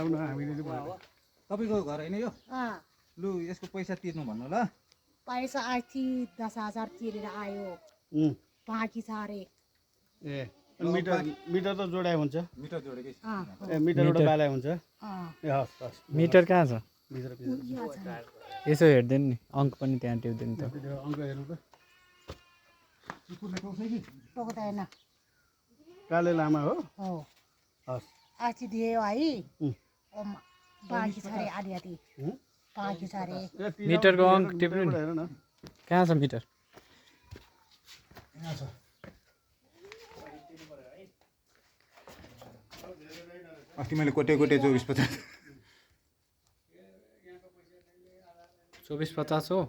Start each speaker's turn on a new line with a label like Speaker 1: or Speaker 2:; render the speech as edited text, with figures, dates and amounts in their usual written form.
Speaker 1: लाउनु हामीले
Speaker 2: तपाईँको घर होइन यो लु यसको पैसा तिर्नु भन्नु ल
Speaker 3: पैसा आथी 10,000 तिरेर आयो बाँकी छ अरे
Speaker 1: ए मिटर त जोडाइ हुन्छ
Speaker 2: मिटर जोडेकै छ
Speaker 1: ए मिटरबाट बालाइ हुन्छ ए हस् हस्
Speaker 4: मिटर कहाँ छ
Speaker 1: मिटर
Speaker 4: यसो हेर्दैन नि अङ्क पनि त्यहाँ टिप्दैन त
Speaker 1: अङ्क हेर्नु त
Speaker 3: टोक्दैन
Speaker 1: काले लामा हो हस्
Speaker 3: आथी दियो है बाँकी छ अरे आधी आधी बाँकी छ अरे
Speaker 4: मिटरको अङ्क टिप्नु नि
Speaker 1: हेर न
Speaker 4: कहाँ छ मिटर
Speaker 2: अस्ति मैले कोटे 24-50
Speaker 4: 24-50 हो